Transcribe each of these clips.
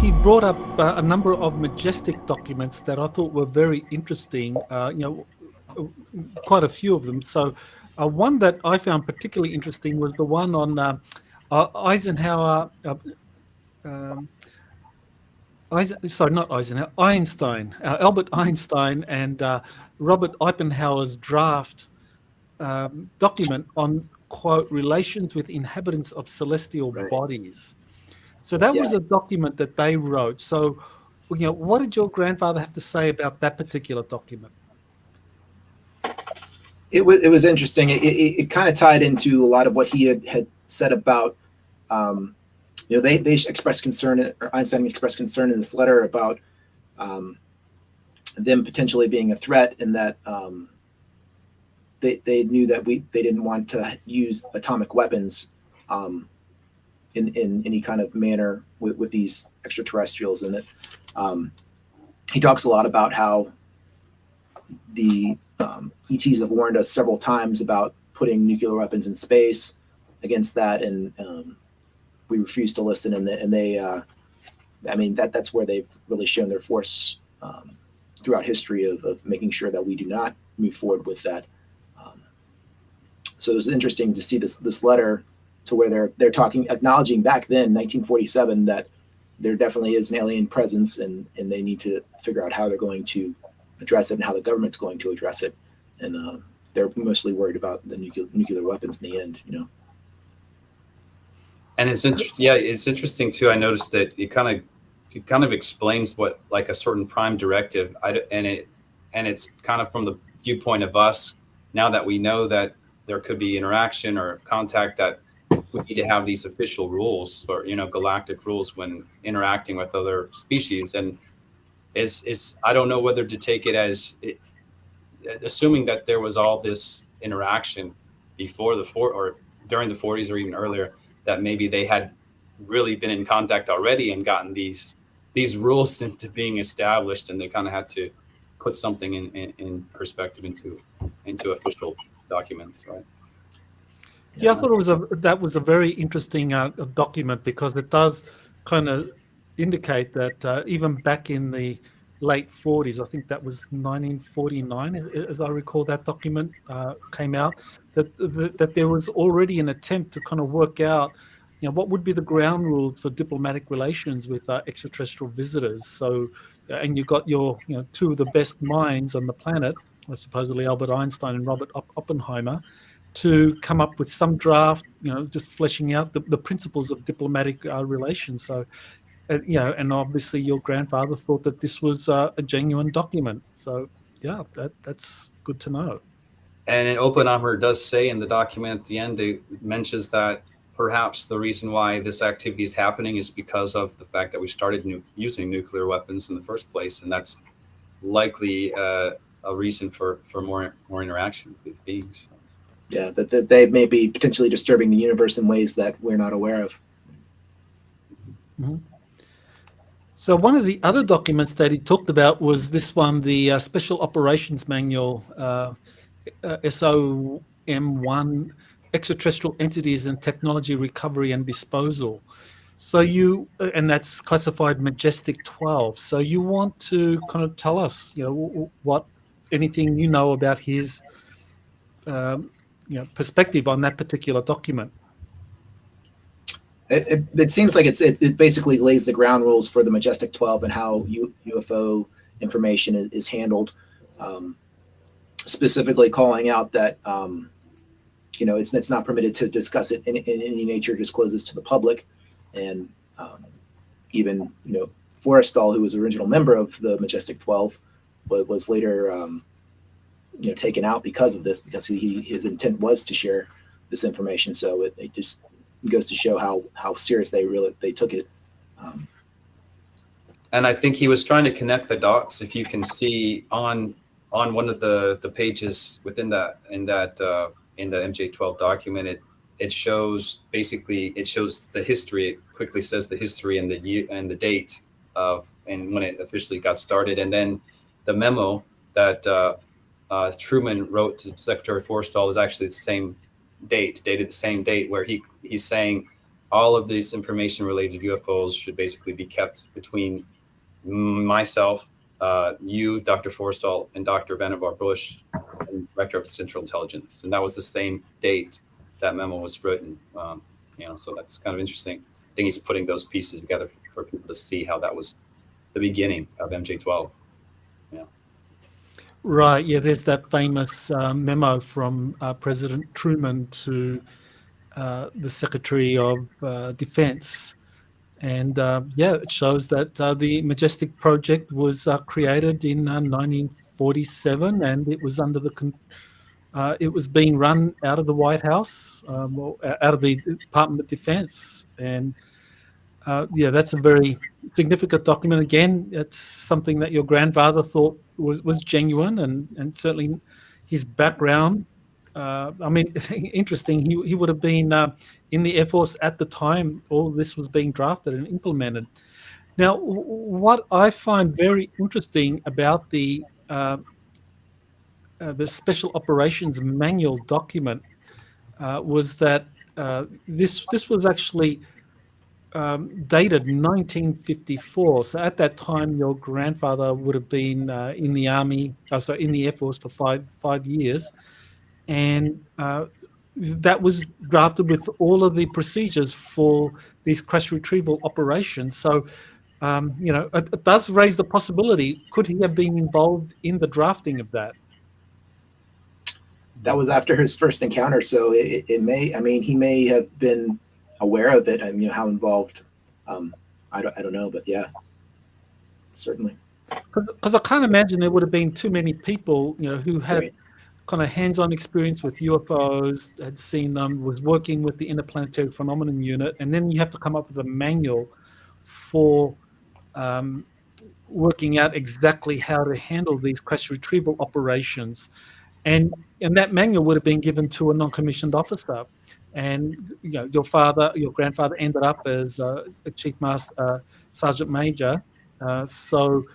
he brought up a number of Majestic documents that I thought were very interesting. Quite a few of them. So, one that I found particularly interesting was the one on Eisenhower. Um, not Eisenhower, Einstein, Albert Einstein, and Robert Oppenheimer's draft document on, quote, relations with inhabitants of celestial Right. bodies. So that Yeah. was a document that they wrote. So, what did your grandfather have to say about that particular document? It was interesting. It kind of tied into a lot of what he had said about, they expressed concern, or Einstein expressed concern in this letter about them potentially being a threat, and that they knew that they didn't want to use atomic weapons in any kind of manner with these extraterrestrials, and that he talks a lot about how the ETs have warned us several times about putting nuclear weapons in space against that, and we refuse to listen. And they, that's where they've really shown their force throughout history of making sure that we do not move forward with that. So it was interesting to see this letter to where they're talking, acknowledging back then, 1947, that there definitely is an alien presence, and they need to figure out how they're going to address it and how the government's going to address it. And they're mostly worried about the nuclear weapons in the end, And it's interesting. Yeah, it's interesting too. I noticed that it kind of explains what, like, a certain prime directive, and it's kind of from the viewpoint of us now that we know that there could be interaction or contact, that we need to have these official rules, or galactic rules, when interacting with other species. And it's I don't know whether to take it as assuming that there was all this interaction before or during the 40s or even earlier, that maybe they had really been in contact already and gotten these rules into being established, and they kind of had to put something in perspective into official documents, right? Yeah, I thought that was a very interesting document, because it does kind of indicate that even back in the late 40s, I think that was 1949, as I recall, that document came out, that there was already an attempt to kind of work out, what would be the ground rules for diplomatic relations with extraterrestrial visitors. So, and you got your, two of the best minds on the planet, supposedly Albert Einstein and Robert Oppenheimer, to come up with some draft, just fleshing out the principles of diplomatic relations. So, and obviously your grandfather thought that this was a genuine document. So, yeah, that's good to know. And Oppenheimer does say in the document at the end, it mentions that perhaps the reason why this activity is happening is because of the fact that we started using nuclear weapons in the first place, and that's likely a reason for more interaction with these beings. Yeah, that they may be potentially disturbing the universe in ways that we're not aware of. Mm-hmm. So one of the other documents that he talked about was this one, the Special Operations Manual, SOM1, Extraterrestrial Entities and Technology Recovery and Disposal. So and that's classified Majestic 12. So you want to kind of tell us, anything you know about his perspective on that particular document. It seems like it basically lays the ground rules for the Majestic 12 and how UFO information is handled, specifically calling out that it's not permitted to discuss it in any nature, discloses to the public, and even Forrestal, who was an original member of the Majestic 12, was later taken out because of this, because his intent was to share this information. So it just goes to show how serious they took it. And I think he was trying to connect the dots. If you can see on one of the pages within the MJ-12 document, it shows the history. It quickly says the history and the year and the date of and when it officially got started, and then the memo that Truman wrote to Secretary Forrestal is actually the same date, dated the same date, where he's saying all of this information related to UFOs should basically be kept between myself, you, Dr. Forstall, and Dr. Vannevar Bush, and Director of Central Intelligence. And that was the same date that memo was written. So that's kind of interesting. I think he's putting those pieces together for people to see how that was the beginning of MJ-12. Yeah. Right. Yeah. There's that famous memo from President Truman to the Secretary of Defense. And it shows that the Majestic project was created in 1947, and it was under it was being run out of the White House, out of the Department of Defense. And that's a very significant document. Again, it's something that your grandfather thought was genuine, and certainly his background. Interesting. He would have been in the Air Force at the time all of this was being drafted and implemented. Now, what I find very interesting about the Special Operations Manual document was that this was actually dated 1954. So at that time, your grandfather would have been in the Army, in the Air Force for five years. And that was drafted with all of the procedures for these crash retrieval operations. So, it does raise the possibility, could he have been involved in the drafting of that? That was after his first encounter, so it may, he may have been aware of it. How involved, I don't know, but yeah, certainly. Because I can't imagine there would have been too many people, who had kind of hands-on experience with UFOs, had seen them, was working with the Interplanetary Phenomenon Unit, and then you have to come up with a manual for working out exactly how to handle these crash retrieval operations. And that manual would have been given to a non-commissioned officer. And your grandfather ended up as a Chief Master Sergeant Major. So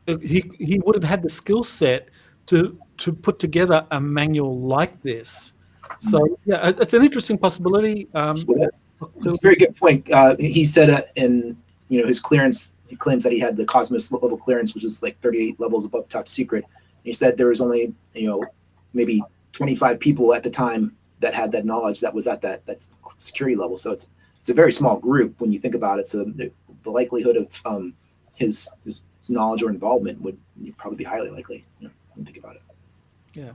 he would have had the skill set to put together a manual like this. So it's an interesting possibility. It's a very good point. He said in his clearance, he claims that he had the Cosmos level clearance, which is like 38 levels above top secret. He said there was only maybe 25 people at the time that had that knowledge that was at that security level. So it's a very small group when you think about it. So the likelihood of his knowledge or involvement would probably be highly likely. When you think about it. Yeah.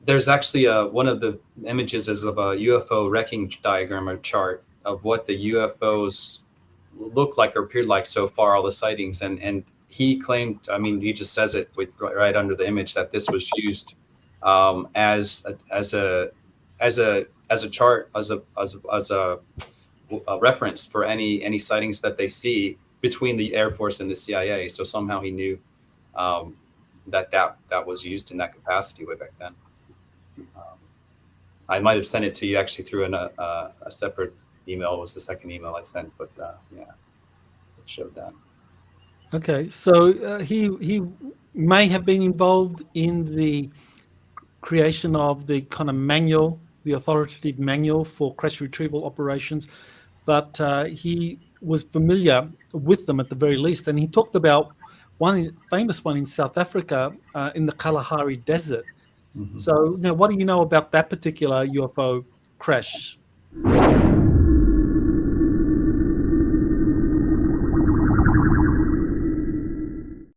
There's actually one of the images is of a UFO wrecking diagram or chart of what the UFOs look like or appeared like so far, all the sightings, and he claimed, he just says it right under the image, that this was used as a chart, as a reference for any sightings that they see between the Air Force and the CIA. So somehow he knew that was used in that capacity way back then. I might have sent it to you actually through a separate email. It was the second email I sent, but it showed that. Okay, so he may have been involved in the creation of the kind of manual, the authoritative manual for crash retrieval operations, but he was familiar with them at the very least. And he talked about one famous one in South Africa in the Kalahari Desert. Mm-hmm. So, what do you know about that particular UFO crash?